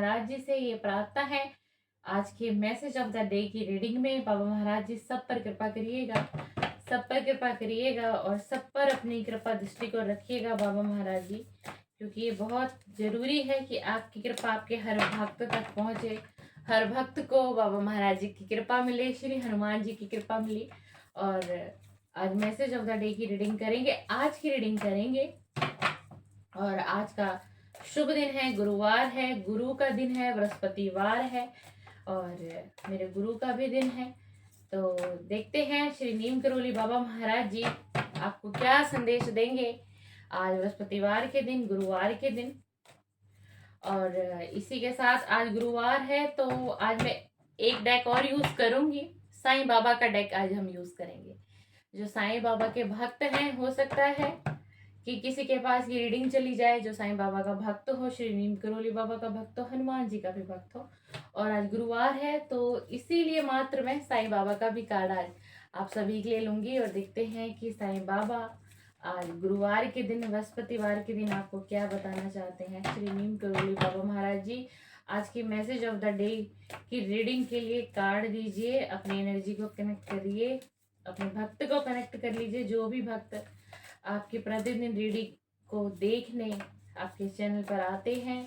महाराज जी से ये प्रार्थना है। आज के मैसेज ऑफ द डे की रीडिंग में बाबा महाराज जी सब पर कृपा करिएगा, सब पर कृपा करिएगा और सब पर अपनी कृपा दृष्टि को रखिएगा बाबा महाराज जी, क्योंकि ये बहुत ज़रूरी है कि आपकी कृपा आपके हर भक्त तक पहुँचे, हर भक्त को बाबा महाराज जी की कृपा मिले, श्री हनुमान जी की कृपा मिली। और आज मैसेज ऑफ द डे की रीडिंग करेंगे, आज की रीडिंग करेंगे। और आज का शुभ दिन है, गुरुवार है, गुरु का दिन है, बृहस्पतिवार है और मेरे गुरु का भी दिन है। तो देखते हैं श्री नीम करोली बाबा महाराज जी आपको क्या संदेश देंगे आज बृहस्पतिवार के दिन, गुरुवार के दिन। और इसी के साथ आज गुरुवार है तो आज मैं एक डेक और यूज करूंगी। साईं बाबा का डेक आज हम यूज करेंगे। जो साईं बाबा के भक्त हैं, हो सकता है कि किसी के पास ये रीडिंग चली जाए जो साईं बाबा का भक्त हो, श्री नीम करोली बाबा का भक्त हो, हनुमान जी का भी भक्त हो। और आज गुरुवार है तो इसीलिए मात्र मैं साईं बाबा का भी कार्ड आज आप सभी के लिए लूंगी और देखते हैं कि साईं बाबा आज गुरुवार के दिन, बृहस्पतिवार के दिन आपको क्या बताना चाहते हैं। श्री नीम करोली बाबा महाराज जी आज की मैसेज ऑफ द डे की रीडिंग के लिए कार्ड दीजिए, अपनी एनर्जी को कनेक्ट करिए, अपने भक्त को कनेक्ट कर लीजिए। जो भी भक्त आपके प्रतिदिन रीडिंग को देखने आपके चैनल पर आते हैं,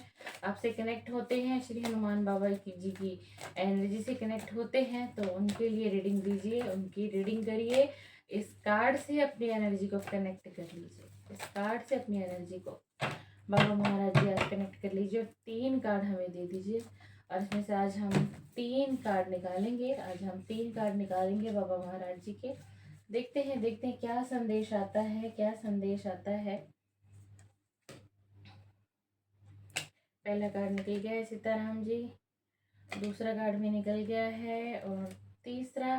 आपसे कनेक्ट होते हैं, श्री हनुमान बाबा जी की एनर्जी से कनेक्ट होते हैं, तो उनके लिए रीडिंग दीजिए, उनकी रीडिंग करिए। इस कार्ड से अपनी एनर्जी को कनेक्ट कर लीजिए, इस कार्ड से अपनी एनर्जी को बाबा महाराज जी आज कनेक्ट कर लीजिए और 3 कार्ड हमें दे दीजिए। और इसमें से आज हम 3 कार्ड निकालेंगे, आज हम 3 कार्ड निकालेंगे बाबा महाराज जी के। देखते हैं क्या संदेश आता है, क्या संदेश आता है। पहला कार्ड निकल गया है सीताराम जी, दूसरा कार्ड भी निकल गया है और तीसरा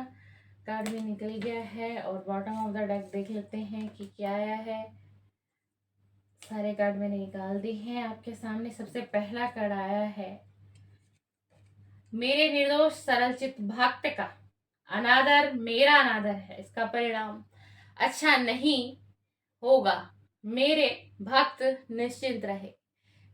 कार्ड भी निकल गया है। और बॉटम ऑफ द डेक देख लेते हैं कि क्या आया है। सारे कार्ड मैंने निकाल दिए हैं आपके सामने। सबसे पहला कार्ड आया है, मेरे निर्दोष सरल चित्त भक्त का अनादर मेरा अनादर है, इसका परिणाम अच्छा नहीं होगा, मेरे भक्त निश्चिंत रहे।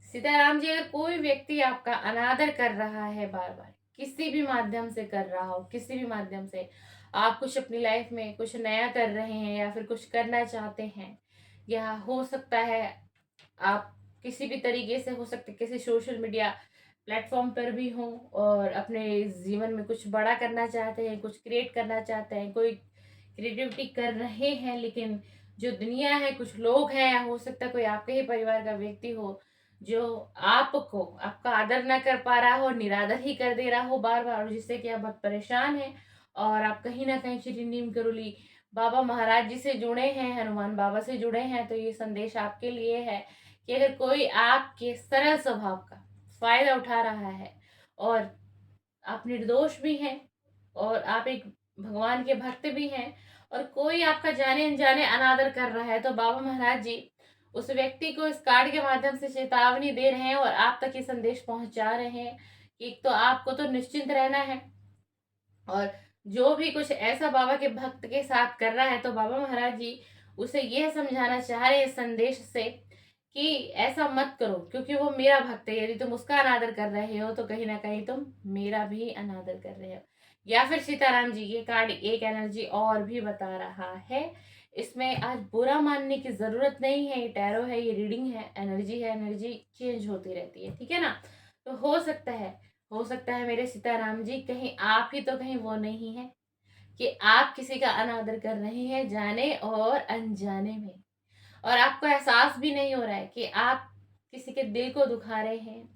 सीताराम जी, अगर कोई व्यक्ति आपका अनादर कर रहा है, बार बार किसी भी माध्यम से कर रहा हो, किसी भी माध्यम से आप कुछ अपनी लाइफ में कुछ नया कर रहे हैं या फिर कुछ करना चाहते हैं, या हो सकता है आप किसी भी तरीके से, हो सकता है किसी सोशल मीडिया प्लेटफॉर्म पर भी हो और अपने जीवन में कुछ बड़ा करना चाहते हैं, कुछ क्रिएट करना चाहते हैं, कोई क्रिएटिविटी कर रहे हैं, लेकिन जो दुनिया है, कुछ लोग हैं, या हो सकता है कोई आपके ही परिवार का व्यक्ति हो जो आपको आपका आदर ना कर पा रहा हो, निरादर ही कर दे रहा हो बार बार, जिससे कि आप बहुत परेशान हैं और आप कहीं ना कहीं श्री नीम करोली बाबा महाराज जी से जुड़े हैं, हनुमान बाबा से जुड़े हैं। तो ये संदेश आपके लिए है कि अगर कोई आपके सरल स्वभाव का फायदा उठा रहा है और आप निर्दोष भी हैं और आप एक भगवान के भक्त भी हैं और कोई आपका जाने अनजाने अनादर कर रहा है, तो बाबा महाराज जी उस व्यक्ति को इस कार्ड के माध्यम से चेतावनी दे रहे हैं और आप तक ये संदेश पहुंचा रहे हैं कि एक तो आपको तो निश्चिंत रहना है, और जो भी कुछ ऐसा बाबा के भक्त के साथ कर रहा है तो बाबा महाराज जी उसे यह समझाना चाह रहे हैं इस संदेश से कि ऐसा मत करो, क्योंकि वो मेरा भक्त है। यदि तुम उसका अनादर कर रहे हो तो कहीं ना कहीं तुम मेरा भी अनादर कर रहे हो। या फिर सीताराम जी, ये कार्ड एक एनर्जी और भी बता रहा है। इसमें आज बुरा मानने की जरूरत नहीं है, ये टैरो है, ये रीडिंग है, एनर्जी है, एनर्जी चेंज होती रहती है, ठीक है ना। तो हो सकता है मेरे सीताराम जी कहीं आप ही तो कहीं वो नहीं है कि आप किसी का अनादर कर रहे हैं जाने और अनजाने में, और आपको एहसास भी नहीं हो रहा है कि आप किसी के दिल को दुखा रहे हैं,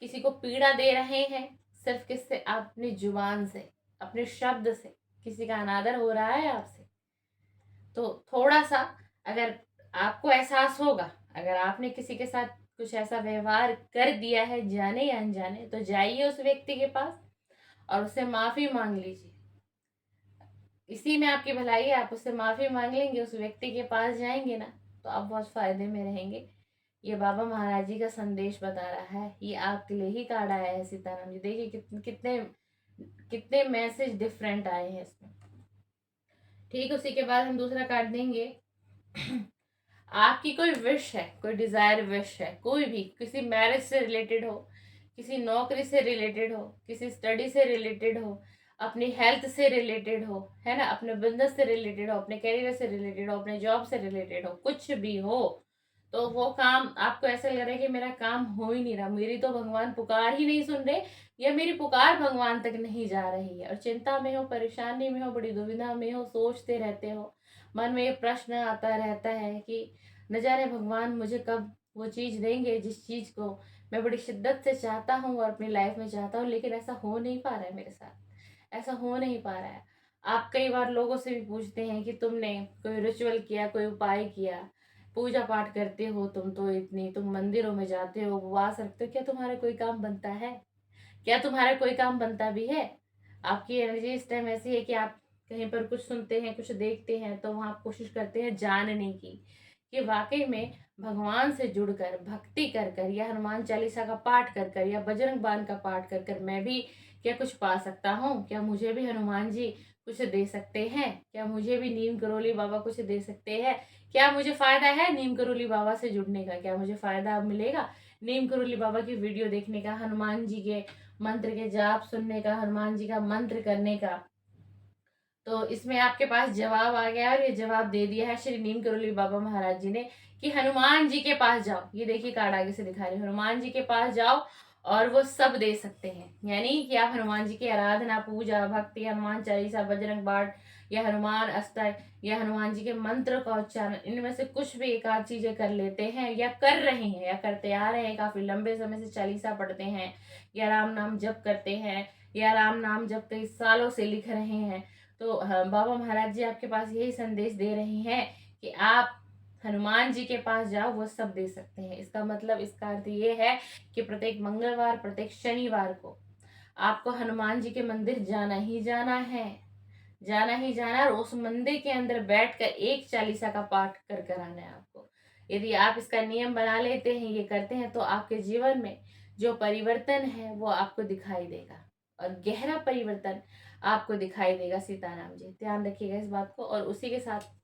किसी को पीड़ा दे रहे हैं, सिर्फ किससे, अपनी जुबान से, अपने शब्द से किसी का अनादर हो रहा है आपसे। तो थोड़ा सा अगर आपको एहसास होगा, अगर आपने किसी के साथ कुछ ऐसा व्यवहार कर दिया है जाने या अनजाने, तो जाइए उस व्यक्ति के पास और उससे माफी मांग लीजिए। इसी में आपकी भलाई है, आप उससे माफी मांग लेंगे, उस व्यक्ति के पास जाएंगे ना, तो आप बहुत फायदे में रहेंगे। ये बाबा महाराज जी का संदेश बता रहा है, ये आपके लिए ही कार्ड आया है सीताराम जी। देखिए कितने कितने मैसेज डिफरेंट आए हैं इसमें। ठीक, उसी के बाद हम दूसरा कार्ड देंगे। आपकी कोई विश है, कोई डिजायर विश है, कोई भी किसी मैरिज से रिलेटेड हो, किसी नौकरी से रिलेटेड हो, किसी स्टडी से रिलेटेड हो, अपनी हेल्थ से रिलेटेड हो, है ना, अपने बिजनेस से रिलेटेड हो, अपने करियर से रिलेटेड हो, अपने जॉब से रिलेटेड हो, कुछ भी हो, तो वो काम आपको ऐसा लग रहा है कि मेरा काम हो ही नहीं रहा, मेरी तो भगवान पुकार ही नहीं सुन रहे, या मेरी पुकार भगवान तक नहीं जा रही है, और चिंता में हो, परेशानी में हो, बड़ी दुविधा में हो, सोचते रहते हो, मन में ये प्रश्न आता रहता है कि न जाने भगवान मुझे कब वो चीज़ देंगे जिस चीज़ को मैं बड़ी शिद्दत से चाहता हूँ और अपनी लाइफ में चाहता हूँ, लेकिन ऐसा हो नहीं पा रहा है मेरे साथ, ऐसा हो नहीं पा रहा है। आप कई बार लोगों से भी पूछते हैं कि तुमने कोई रिचुअल किया, कोई उपाय किया, पूजा पाठ करते हो, तुम तो इतनी, तुम मंदिरों में जाते हो, उपवास रखते हो, क्या तुम्हारा कोई काम बनता है? क्या तुम्हारा कोई काम बनता भी है? आपकी एनर्जी इस टाइम ऐसी है कि आप कहीं पर कुछ सुनते हैं, कुछ देखते हैं, तो वहाँ आप कोशिश करते हैं जानने की कि वाकई में भगवान से जुड़कर, भक्ति कर कर, या हनुमान चालीसा का पाठ कर कर, या बजरंग बाण का पाठ कर कर मैं भी क्या कुछ पा सकता हूँ? क्या मुझे भी हनुमान जी कुछ दे सकते हैं? क्या मुझे भी नीम करोली बाबा कुछ दे सकते हैं? क्या मुझे फायदा है नीम करोली बाबा से जुड़ने का? क्या मुझे फायदा मिलेगा नीम करोली बाबा की वीडियो देखने का, हनुमान जी के मंत्र के जाप सुनने का, हनुमान जी का मंत्र करने का? तो इसमें आपके पास जवाब आ गया, और ये जवाब दे दिया है श्री नीम करोली बाबा महाराज जी ने कि हनुमान जी के पास जाओ। ये देखिए कार्ड आगे से दिखा रहे, हनुमान जी के पास जाओ और वो सब दे सकते हैं। यानी कि आप हनुमान जी की आराधना, पूजा, भक्ति, हनुमान चालीसा, बजरंग बाण, या हनुमान अष्टक, या हनुमान जी के मंत्र का उच्चारण, इनमें से कुछ भी एक आध चीजें कर लेते हैं, या कर रहे हैं, या करते आ रहे हैं, काफी लंबे समय से चालीसा पढ़ते हैं, या राम नाम जप करते हैं, या राम नाम जप कई सालों से लिख रहे हैं, तो बाबा महाराज जी आपके पास यही संदेश दे रहे हैं कि आप हनुमान जी के पास जाओ, वो सब दे सकते हैं। इसका मतलब, इसका अर्थ ये है कि प्रत्येक मंगलवार, प्रत्येक शनिवार को आपको हनुमान जी के मंदिर जाना ही जाना है, जाना ही जाना है, और उस मंदिर के अंदर बैठकर एक चालीसा का पाठ कर कर आना है आपको। यदि आप इसका नियम बना लेते हैं, ये करते हैं, तो आपके जीवन में जो परिवर्तन है वो आपको दिखाई देगा, और गहरा परिवर्तन आपको दिखाई देगा। सीताराम जी, ध्यान रखिएगा इस बात को। और उसी के साथ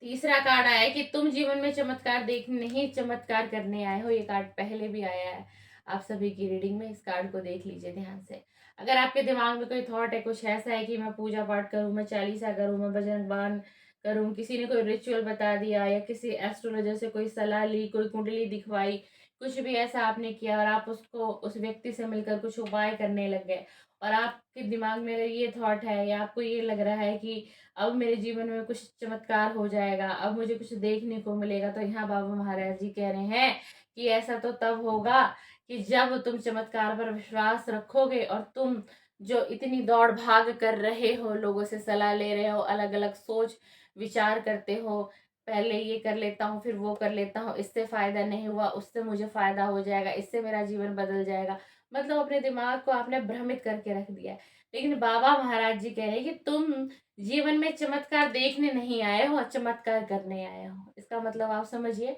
तीसरा कार्ड आया है कि तुम जीवन में चमत्कार देखने नहीं, चमत्कार करने आए हो। ये कार्ड पहले भी आया है आप सभी की रीडिंग में, इस कार्ड को देख लीजिए ध्यान से। अगर आपके दिमाग में कोई थॉट है, कुछ ऐसा है कि मैं पूजा पाठ करूं, मैं चालीसा करूं, मैं बजरंग बाण करूं, किसी ने कोई रिचुअल बता दिया, या किसी एस्ट्रोलॉजर से कोई सलाह ली, कोई कुंडली दिखवाई, कुछ भी ऐसा आपने किया, और आप उसको, उस व्यक्ति से मिलकर कुछ उपाय करने लग गए, और आपके दिमाग में अगर ये थॉट है, या आपको ये लग रहा है कि अब मेरे जीवन में कुछ चमत्कार हो जाएगा, अब मुझे कुछ देखने को मिलेगा, तो यहाँ बाबा महाराज जी कह रहे हैं कि ऐसा तो तब होगा कि जब तुम चमत्कार पर विश्वास रखोगे, और तुम जो इतनी दौड़ भाग कर रहे हो, लोगों से सलाह ले रहे हो, अलग अलग सोच विचार करते हो, पहले ये कर लेता हूँ, फिर वो कर लेता हूँ, इससे फायदा नहीं हुआ, उससे मुझे फायदा हो जाएगा, इससे मेरा जीवन बदल जाएगा, मतलब अपने दिमाग को आपने भ्रमित करके रख दिया है। लेकिन बाबा महाराज जी कह रहे हैं कि तुम जीवन में चमत्कार देखने नहीं आए हो, चमत्कार करने आए हो। इसका मतलब आप समझिए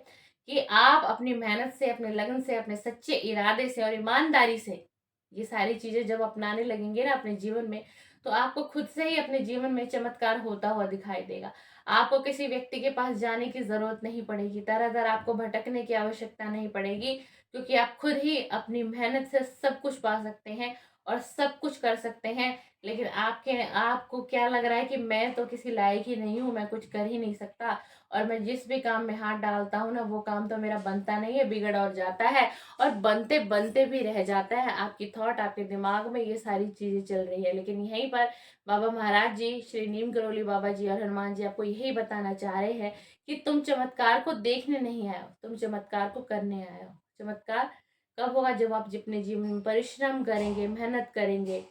कि आप अपनी मेहनत से, अपने लगन से, अपने सच्चे इरादे से और ईमानदारी से ये सारी चीजें जब अपनाने लगेंगे ना अपने जीवन में, तो आपको खुद से ही अपने जीवन में चमत्कार होता हुआ दिखाई देगा। आपको किसी व्यक्ति के पास जाने की जरूरत नहीं पड़ेगी, तरह तरह आपको भटकने की आवश्यकता नहीं पड़ेगी, क्योंकि आप खुद ही अपनी मेहनत से सब कुछ पा सकते हैं और सब कुछ कर सकते हैं। लेकिन आपको क्या लग रहा है कि मैं तो किसी लायक ही नहीं हूँ, मैं कुछ कर ही नहीं सकता, और मैं जिस भी काम में हाथ डालता हूँ ना, वो काम तो मेरा बनता नहीं है, बिगड़ और जाता है, और बनते बनते भी रह जाता है। आपकी थॉट, आपके दिमाग में ये सारी चीजें चल रही है। लेकिन यहीं पर बाबा महाराज जी, श्री नीम करोली बाबा जी और हनुमान जी आपको यही बताना चाह रहे हैं कि तुम चमत्कार को देखने नहीं आए हो, तुम चमत्कार को करने आए हो। चमत्कार कब होगा? जब आप अपने जीवन में परिश्रम करेंगे, मेहनत करेंगे,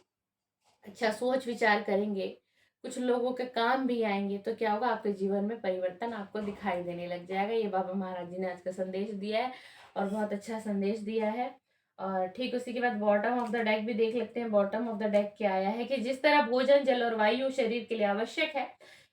अच्छा सोच विचार करेंगे, कुछ लोगों के काम भी आएंगे, तो क्या होगा? आपके जीवन में परिवर्तन आपको दिखाई देने लग जाएगा। ये बाबा महाराज जी ने आज का संदेश दिया है, और बहुत अच्छा संदेश दिया है। और ठीक उसी के बाद बॉटम ऑफ द डेक भी देख लेते हैं। बॉटम ऑफ द डेक क्या आया है कि जिस तरह भोजन, जल और वायु शरीर के लिए आवश्यक है,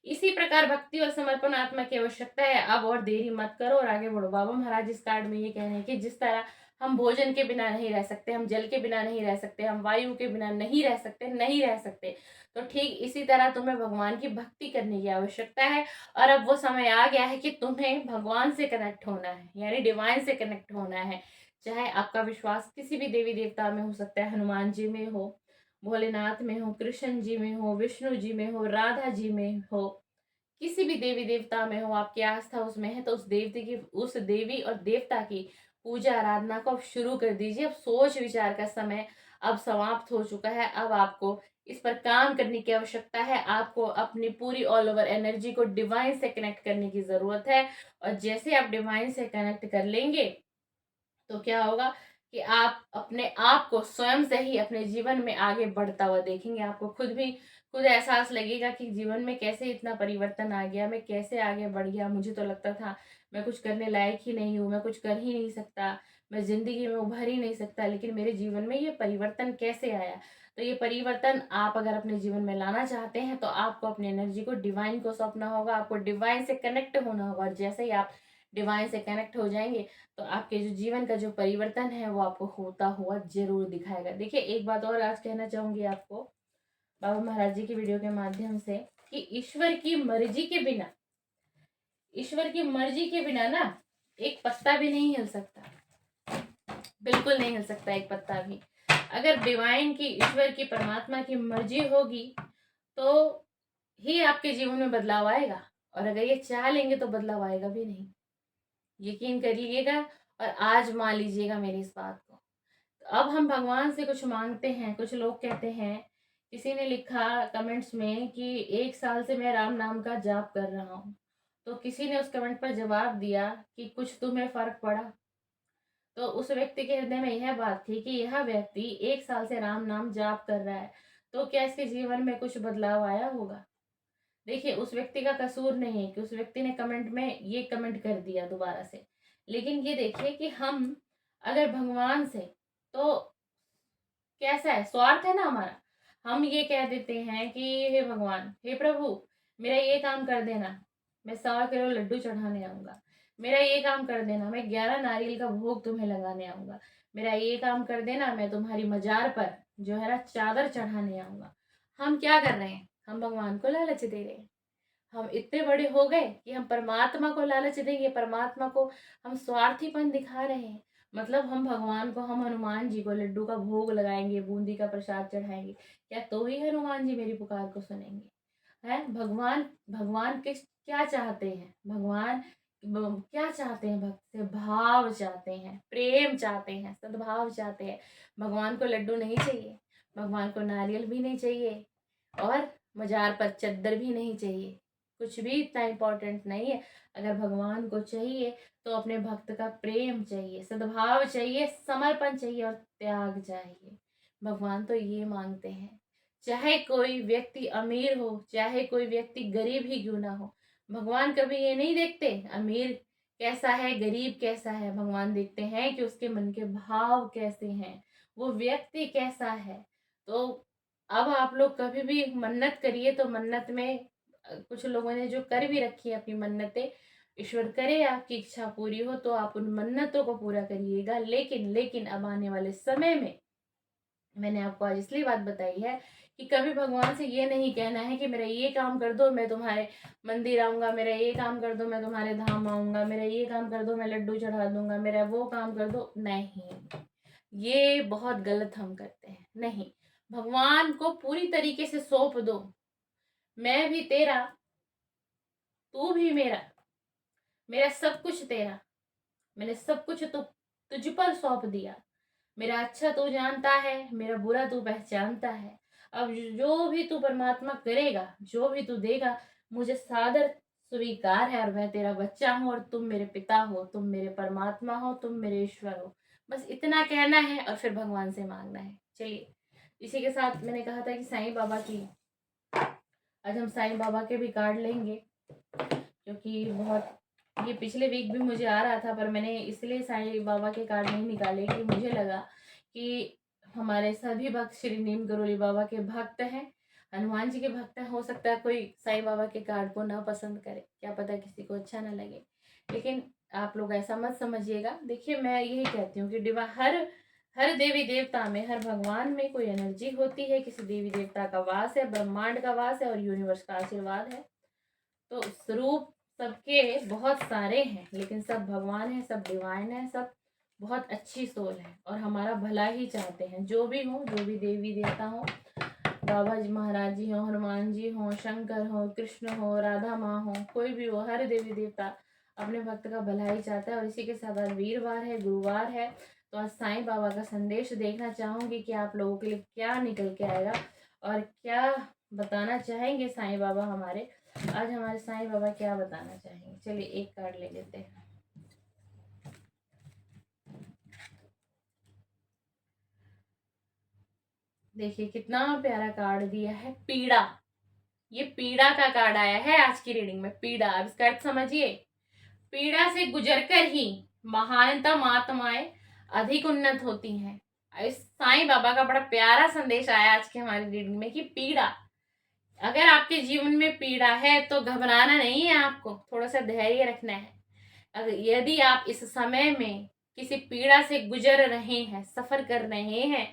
इसी प्रकार भक्ति और समर्पण आत्मा की आवश्यकता है। अब और देरी मत करो और आगे बढ़ो। बाबा महाराज इस कार्ड में ये कह रहे हैं कि जिस तरह हम भोजन के बिना नहीं रह सकते, हम जल के बिना नहीं रह सकते, हम वायु के बिना नहीं रह सकते, नहीं रह सकते, तो ठीक इसी तरह तुम्हें भगवान की भक्ति करने की आवश्यकता है। और अब वो समय आ गया है कि तुम्हें भगवान से कनेक्ट होना है, यानी डिवाइन से कनेक्ट होना है। चाहे आपका विश्वास किसी भी देवी देवता में हो सकता है, हनुमान जी में हो, भोलेनाथ में हो, कृष्ण जी में हो, विष्णु जी में हो, राधा जी में हो, किसी भी देवी देवता में हो, आपकी आस्था उसमें है, तो उस देवी और देवता की पूजा आराधना को अब शुरू कर दीजिए। अब सोच विचार का समय अब समाप्त हो चुका है। अब आपको इस पर काम करने की आवश्यकता है। आपको अपनी पूरी ऑल ओवर एनर्जी को डिवाइन से कनेक्ट करने की जरूरत है। और जैसे आप डिवाइन से कनेक्ट कर लेंगे तो क्या होगा कि आप अपने आप को स्वयं से ही अपने जीवन में आगे बढ़ता हुआ देखेंगे। आपको खुद एहसास लगेगा कि जीवन में कैसे इतना परिवर्तन आ गया, मैं कैसे आगे बढ़ गया। मुझे तो लगता था मैं कुछ करने लायक ही नहीं हूँ, मैं कुछ कर ही नहीं सकता, मैं जिंदगी में उभर ही नहीं सकता, लेकिन मेरे जीवन में ये परिवर्तन कैसे आया। तो ये परिवर्तन आप अगर अपने जीवन में लाना चाहते हैं तो आपको अपनी एनर्जी को डिवाइन को सौंपना होगा, आपको डिवाइन से कनेक्ट होना होगा। और जैसे ही आप डिवाइन से कनेक्ट हो जाएंगे तो आपके जो जीवन का जो परिवर्तन है वो आपको होता हुआ जरूर दिखाएगा। देखिए, एक बात और आज कहना चाहूंगी आपको बाबा महाराज जी की वीडियो के माध्यम से, कि ईश्वर की मर्जी के बिना ना एक पत्ता भी नहीं हिल सकता, बिल्कुल नहीं हिल सकता एक पत्ता भी। अगर डिवाइन की, ईश्वर की, परमात्मा की मर्जी होगी तो ही आपके जीवन में बदलाव आएगा। और अगर ये चाह लेंगे तो बदलाव आएगा भी नहीं, यकीन कर लीजिएगा और आज मान लीजिएगा मेरी इस बात को। तो अब हम भगवान से कुछ मांगते हैं। कुछ लोग कहते हैं, किसी ने लिखा कमेंट्स में कि 1 साल से मैं राम नाम का जाप कर रहा हूँ। तो किसी ने उस कमेंट पर जवाब दिया कि कुछ तुम्हें फर्क पड़ा। तो उस व्यक्ति के हृदय में यह बात थी कि यह व्यक्ति 1 साल से राम नाम जाप कर रहा है, तो क्या इसके जीवन में कुछ बदलाव आया होगा। देखिए, उस व्यक्ति का कसूर नहीं है कि उस व्यक्ति ने कमेंट में ये कमेंट कर दिया दोबारा से। लेकिन ये देखिए कि हम अगर भगवान से, तो कैसा है, स्वार्थ है ना हमारा। हम ये कह देते हैं कि हे भगवान, हे प्रभु, मेरा ये काम कर देना, मैं 100 किलो लड्डू चढ़ाने आऊंगा। मेरा ये काम कर देना, मैं 11 नारियल का भोग तुम्हें लगाने आऊंगा। मेरा ये काम कर देना, मैं तुम्हारी मजार पर जो है ना चादर चढ़ाने आऊंगा। हम क्या कर रहे हैं, हम भगवान को लालच दे रहे हैं। हम इतने बड़े हो गए कि हम परमात्मा को लालच देंगे, परमात्मा को हम स्वार्थीपन दिखा रहे हैं। मतलब हम भगवान को, हम हनुमान जी को लड्डू का भोग लगाएंगे, बूंदी का प्रसाद चढ़ाएंगे, क्या तो ही हनुमान जी मेरी पुकार को सुनेंगे। है भगवान, भगवान किस क्या चाहते हैं, भगवान क्या चाहते हैं, भक्त से भाव चाहते हैं, प्रेम चाहते हैं, सद्भाव चाहते हैं। भगवान को लड्डू नहीं चाहिए, भगवान को नारियल भी नहीं चाहिए, और मजार पर चद्दर भी नहीं चाहिए। कुछ भी इतना इम्पोर्टेंट नहीं है। अगर भगवान को चाहिए तो अपने भक्त का प्रेम चाहिए, सद्भाव चाहिए, समर्पण चाहिए और त्याग चाहिए। भगवान तो ये मांगते हैं। चाहे कोई व्यक्ति अमीर हो, चाहे कोई व्यक्ति गरीब ही क्यों ना हो, भगवान कभी ये नहीं देखते अमीर कैसा है, गरीब कैसा है। भगवान देखते हैं कि उसके मन के भाव कैसे हैं, वो व्यक्ति कैसा है। तो अब आप लोग कभी भी मन्नत करिए तो मन्नत में कुछ लोगों ने जो कर भी रखी है अपनी मन्नतें, ईश्वर करे आपकी इच्छा पूरी हो तो आप उन मन्नतों को पूरा करिएगा। लेकिन लेकिन अब आने वाले समय में, मैंने आपको आज इसलिए बात बताई है कि कभी भगवान से ये नहीं कहना है कि मेरा ये काम कर दो मैं तुम्हारे मंदिर आऊंगा, मेरा ये काम कर दो मैं तुम्हारे धाम आऊंगा, मेरा ये काम कर दो मैं लड्डू चढ़ा दूंगा, मेरा वो काम कर दो। नहीं, ये बहुत गलत हम करते हैं। नहीं, भगवान को पूरी तरीके से सौंप दो। मैं भी तेरा, तू भी मेरा, मेरा सब कुछ तेरा, मैंने सब कुछ तो तुझ पर सौंप दिया। मेरा अच्छा तू जानता है, मेरा बुरा तू पहचानता है। अब जो भी तू परमात्मा करेगा, जो भी तू देगा, मुझे सादर स्वीकार है। और मैं तेरा बच्चा हूँ और तुम मेरे पिता हो, तुम मेरे परमात्मा हो, तुम मेरे ईश्वर हो। बस इतना कहना है और फिर भगवान से मांगना है। चलिए, इसी के साथ मैंने कहा था कि साईं बाबा की, आज हम साईं बाबा के भी कार्ड लेंगे, क्योंकि बहुत, ये पिछले वीक भी मुझे आ रहा था, पर मैंने इसलिए साईं बाबा के कार्ड नहीं निकाले कि मुझे लगा कि हमारे सभी भक्त श्री नीम करोली बाबा के भक्त हैं, हनुमान जी के भक्त हैं। हो सकता है कोई साईं बाबा के कार्ड को ना पसंद करे, क्या पता किसी को अच्छा ना लगे। लेकिन आप लोग ऐसा मत समझिएगा। देखिए, मैं यही कहती हूँ कि हर हर देवी देवता में, हर भगवान में कोई एनर्जी होती है, किसी देवी देवता का वास है, ब्रह्मांड का वास है और यूनिवर्स का आशीर्वाद है। तो स्वरूप सबके बहुत सारे हैं, लेकिन सब भगवान है, सब डिवाइन है, सब बहुत अच्छी सोल है और हमारा भला ही चाहते हैं। जो भी हो, जो भी देवी देवता हो, बाबा जी महाराज जी हो, हनुमान जी हो, शंकर हो, कृष्ण हो, राधा माँ हो, कोई भी हो, हर देवी देवता अपने भक्त का भला ही चाहता है। और इसी के साथ आज वीरवार है, गुरुवार है, तो आज साईं बाबा का संदेश देखना चाहूंगी कि आप लोगों के लिए क्या निकल के आएगा और क्या बताना चाहेंगे साईं बाबा हमारे। आज हमारे साईं बाबा क्या बताना चाहेंगे। चलिए एक कार्ड ले लेते हैं। देखिए कितना प्यारा कार्ड दिया है, पीड़ा। ये पीड़ा का कार्ड आया है आज की रीडिंग में, पीड़ा। अब इसका अर्थ समझिए। पीड़ा से गुजरकर ही महानतम आत्माएं अधिक उन्नत होती हैं। इस साईं बाबा का बड़ा प्यारा संदेश आया आज की हमारी रीडिंग में कि पीड़ा, अगर आपके जीवन में पीड़ा है तो घबराना नहीं है, आपको थोड़ा सा धैर्य रखना है। अगर यदि आप इस समय में किसी पीड़ा से गुजर रहे हैं, सफर कर रहे हैं,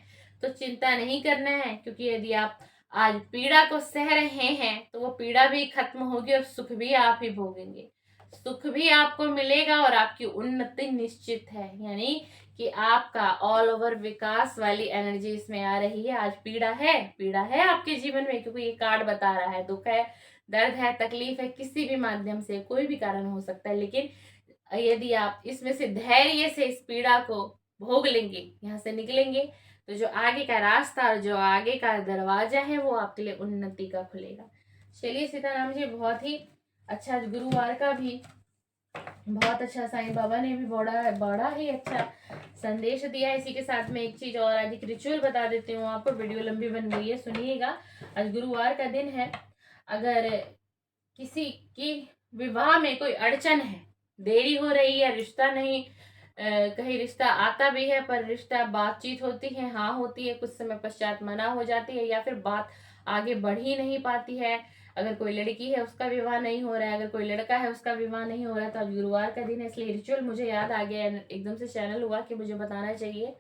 तो चिंता नहीं करना है, क्योंकि यदि आप आज पीड़ा को सह रहे हैं तो वो पीड़ा भी खत्म होगी और सुख भी आप ही भोगेंगे। सुख भी आपको मिलेगा और आपकी उन्नति निश्चित है। यानी कि आपका ऑल ओवर विकास वाली एनर्जी इसमें आ रही है। आज पीड़ा है, पीड़ा है आपके जीवन में, क्योंकि ये कार्ड बता रहा है दुख है, दर्द है, तकलीफ है, किसी भी माध्यम से कोई भी कारण हो सकता है। लेकिन यदि आप इसमें से धैर्य से इस पीड़ा को भोग लेंगे, यहाँ से निकलेंगे, तो जो आगे का रास्ता और जो आगे का दरवाजा है वो आपके लिए उन्नति का खुलेगा। चलिए सीताराम जी, बहुत ही अच्छा गुरुवार का भी बहुत अच्छा, साईं बाबा ने भी बड़ा बड़ा ही अच्छा संदेश दिया है। इसी के साथ में एक चीज और, आज एक रिचुअल बता देती हूँ आपको। वीडियो लंबी बन गई है, सुनिएगा। आज गुरुवार का दिन है। अगर किसी की विवाह में कोई अड़चन है, देरी हो रही है, रिश्ता नहीं, कहीं रिश्ता आता भी है पर रिश्ता बातचीत होती है, हाँ होती है, कुछ समय पश्चात मना हो जाती है, या फिर बात आगे बढ़ ही नहीं पाती है। अगर कोई लड़की है उसका विवाह नहीं हो रहा है, अगर कोई लड़का है उसका विवाह नहीं हो रहा है, तो आज गुरुवार का दिन है, इसलिए रिचुअल मुझे याद आ गया, एकदम से चैनल हुआ कि मुझे बताना चाहिए।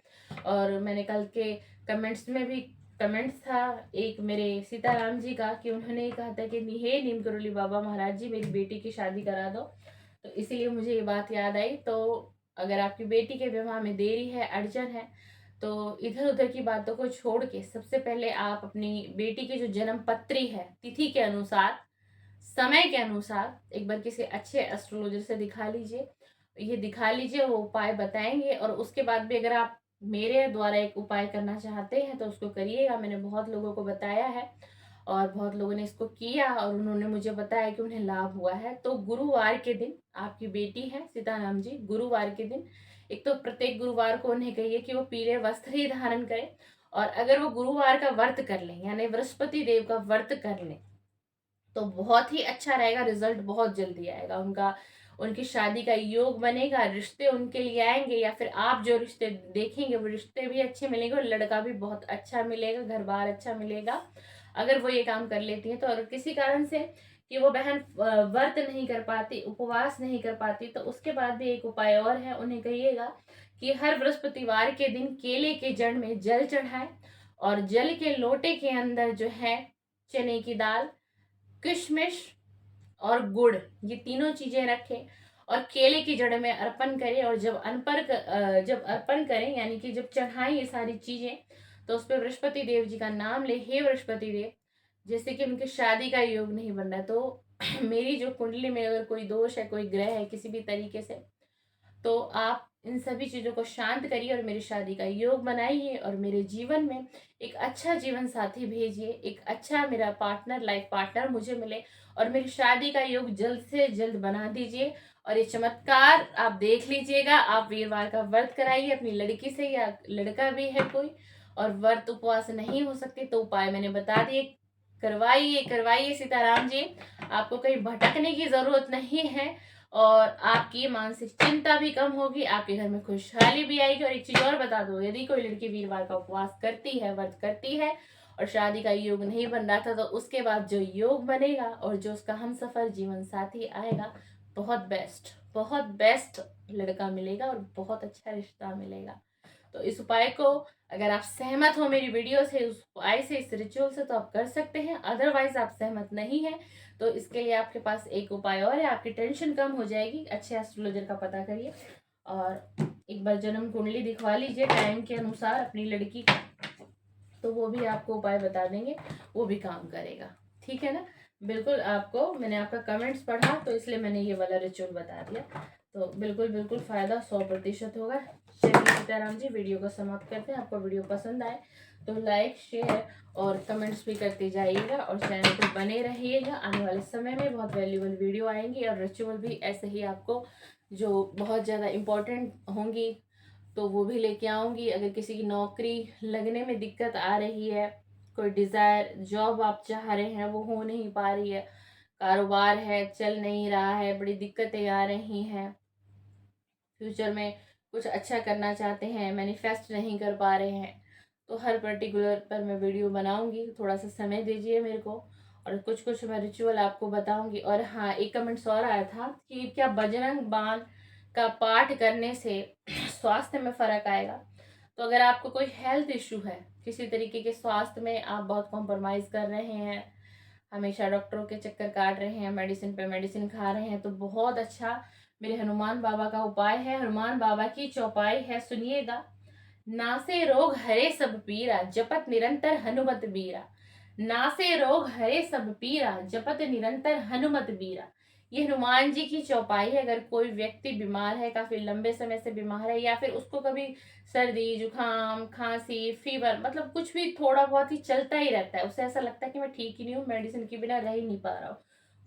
और मैंने कल के कमेंट्स में भी कमेंट्स था एक मेरे सीताराम जी का, कि उन्होंने कहा था कि हे नीम करोली बाबा महाराज जी, मेरी बेटी की शादी करा दो। तो इसीलिए मुझे ये बात याद आई। तो अगर आपकी बेटी के विवाह में देरी है, अड़चन है, तो इधर उधर की बातों को छोड़ के सबसे पहले आप अपनी बेटी की जो जन्म पत्री है, तिथि के अनुसार, समय के अनुसार एक बार किसी अच्छे एस्ट्रोलॉजर से दिखा लीजिए। ये दिखा लीजिए, वो उपाय बताएंगे। और उसके बाद भी अगर आप मेरे द्वारा एक उपाय करना चाहते हैं तो उसको करिएगा। मैंने बहुत लोगों को बताया है और बहुत लोगों ने इसको किया और उन्होंने मुझे बताया कि उन्हें लाभ हुआ है। तो गुरुवार के दिन आपकी बेटी है सीताराम जी, गुरुवार के दिन एक तो प्रत्येक गुरुवार को उन्हें कहिए कि वो पीले वस्त्र ही धारण करें। और अगर वो गुरुवार का व्रत कर लें, यानी बृहस्पति देव का व्रत कर लें, तो बहुत ही अच्छा रहेगा। रिजल्ट बहुत जल्दी आएगा उनका, उनकी शादी का योग बनेगा, रिश्ते उनके लिए आएंगे, या फिर आप जो रिश्ते देखेंगे वो रिश्ते भी अच्छे मिलेंगे और लड़का भी बहुत अच्छा मिलेगा, घर बार अच्छा मिलेगा, अगर वो ये काम कर लेती हैं तो। और किसी कारण से कि वो बहन व्रत नहीं कर पाती, उपवास नहीं कर पाती, तो उसके बाद भी एक उपाय और है। उन्हें कहिएगा कि हर बृहस्पतिवार के दिन केले के जड़ में जल चढ़ाए और जल के लोटे के अंदर जो है चने की दाल, किशमिश और गुड़, ये तीनों चीजें रखें और केले की जड़ में अर्पण करें। और जब अर्पण करें, यानी कि जब चढ़ाएं ये सारी चीजें, तो उस पर बृहस्पति देव जी का नाम ले, हे बृहस्पति देव, जैसे कि उनकी शादी का योग नहीं बन रहा, तो मेरी जो कुंडली में अगर कोई दोष है, कोई ग्रह है किसी भी तरीके से, तो आप इन सभी चीजों को शांत करिए और मेरी शादी का योग बनाइए और मेरे जीवन में एक अच्छा जीवन साथी भेजिए, एक अच्छा मेरा पार्टनर, लाइफ पार्टनर मुझे मिले और मेरी शादी का योग जल्द से जल्द बना दीजिए। और ये चमत्कार आप देख लीजिएगा। आप वीरवार का व्रत कराइए अपनी लड़की से, या लड़का भी है कोई और व्रत उपवास नहीं हो सकते तो उपाय मैंने बता दिए, करवाइए करवाइए सीताराम जी। आपको कहीं भटकने की जरूरत नहीं है और आपकी मानसिक चिंता भी कम होगी, आपके घर में खुशहाली भी आएगी। और एक चीज और बता दो, यदि कोई लड़की वीरवार का उपवास करती है, व्रत करती है और शादी का योग नहीं बन रहा था, तो उसके बाद जो योग बनेगा और जो उसका हमसफर जीवन साथी आएगा, बहुत बेस्ट लड़का मिलेगा और बहुत अच्छा रिश्ता मिलेगा। तो इस उपाय को अगर आप सहमत हो मेरी वीडियो से, उस उपाय से, इस रिचुअल से, तो आप कर सकते हैं। अदरवाइज आप सहमत नहीं है तो इसके लिए आपके पास एक उपाय और है, आपकी टेंशन कम हो जाएगी। अच्छे एस्ट्रोलॉजर का पता करिए और एक बार जन्म कुंडली दिखवा लीजिए टाइम के अनुसार अपनी लड़की का, तो वो भी आपको उपाय बता देंगे, वो भी काम करेगा। ठीक है ना। बिल्कुल, आपको मैंने आपका कमेंट्स पढ़ा तो इसलिए मैंने ये वाला रिचुअल बता दिया। तो बिल्कुल बिल्कुल फायदा 100% होगा। चलिए सीताराम जी, वीडियो को समाप्त करते हैं। आपको वीडियो पसंद आए तो लाइक शेयर और कमेंट्स भी करते जाइएगा और चैनल पर बने रहिएगा। आने वाले समय में बहुत वैल्यूबल वीडियो आएंगी और रिचुअल भी ऐसे ही आपको जो बहुत ज़्यादा इम्पोर्टेंट होंगी तो वो भी लेके आऊंगी। अगर किसी की नौकरी लगने में दिक्कत आ रही है, कोई डिजायर जॉब आप चाह रहे हैं वो हो नहीं पा रही है, कारोबार है चल नहीं रहा है, बड़ी दिक्कतें आ रही हैं, फ्यूचर में कुछ अच्छा करना चाहते हैं, मैनिफेस्ट नहीं कर पा रहे हैं, तो हर पर्टिकुलर पर मैं वीडियो बनाऊंगी। थोड़ा सा समय दीजिए मेरे को और कुछ कुछ मैं रिचुअल आपको बताऊंगी। और हाँ, एक कमेंट्स और आया था कि क्या बजरंग बाण का पाठ करने से स्वास्थ्य में फर्क आएगा। तो अगर आपको कोई हेल्थ इशू है, किसी तरीके के स्वास्थ्य में आप बहुत कॉम्प्रोमाइज कर रहे हैं, हमेशा डॉक्टरों के चक्कर काट रहे हैं, मेडिसिन पे मेडिसिन खा रहे हैं, तो बहुत अच्छा मेरे हनुमान बाबा का उपाय है। हनुमान बाबा की चौपाई है, सुनिएगा। नासे रोग हरे सब पीरा, जपत निरंतर हनुमत बीरा। नासे रोग हरे सब पीरा, जपत निरंतर हनुमत बीरा। ये हनुमान जी की चौपाई है। अगर कोई व्यक्ति बीमार है, काफी लंबे समय से बीमार है, या फिर उसको कभी सर्दी जुकाम खांसी फीवर, मतलब कुछ भी थोड़ा बहुत ही चलता ही रहता है, उसे ऐसा लगता है कि मैं ठीक ही नहीं हूँ, मेडिसिन के बिना रह ही नहीं पा रहा हूँ,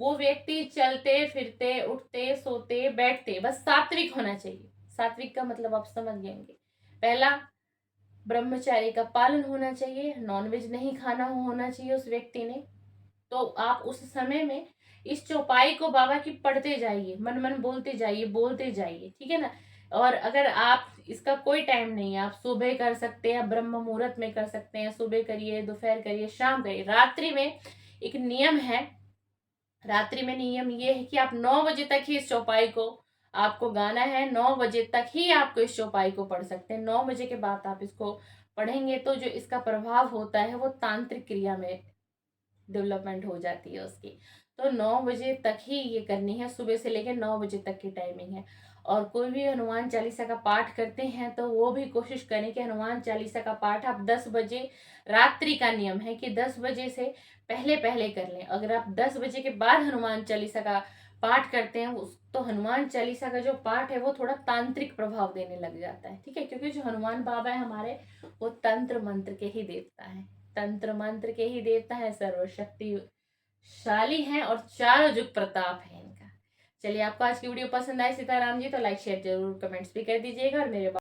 वो व्यक्ति चलते फिरते उठते सोते बैठते बस सात्विक होना चाहिए। सात्विक का मतलब आप समझ गएंगे। पहला, ब्रह्मचारी का पालन होना चाहिए, नॉनवेज नहीं खाना होना चाहिए उस व्यक्ति ने। तो आप उस समय में इस चौपाई को बाबा की पढ़ते जाइए, मन मन बोलते जाइए, ठीक है ना। और अगर आप इसका कोई टाइम नहीं है, आप सुबह कर सकते हैं, ब्रह्म मुहूर्त में कर सकते हैं, सुबह करिए, दोपहर करिए, शाम करिए। रात्रि में एक नियम है, रात्रि में नियम ये है कि आप 9 बजे तक ही इस चौपाई को आपको गाना है। 9 बजे तक ही आपको इस चौपाई को पढ़ सकते हैं। 9 बजे के बाद आप इसको पढ़ेंगे तो जो इसका प्रभाव होता है वो तांत्रिक क्रिया में डेवलपमेंट हो जाती है उसकी। तो 9 बजे तक ही ये करनी है, सुबह से लेकर 9 बजे तक की टाइमिंग है। और कोई भी हनुमान चालीसा का पाठ करते हैं तो वो भी कोशिश करें कि हनुमान चालीसा का पाठ आप 10 बजे, रात्रि का नियम है कि 10 बजे से पहले पहले कर लें। अगर आप 10 बजे के बाद हनुमान चालीसा का पाठ करते हैं तो हनुमान चालीसा का जो पाठ है वो थोड़ा तांत्रिक प्रभाव देने लग जाता है, ठीक है। क्योंकि जो हनुमान बाबा है हमारे, वो तंत्र मंत्र के ही देवता है, तंत्र मंत्र के ही देवता है, सर्वशक्तिशाली हैं और चारों जुग प्रताप है इनका। चलिए, आपको आज की वीडियो पसंद आए सीताराम जी तो लाइक शेयर जरूर कमेंट्स भी कर दीजिएगा और मेरे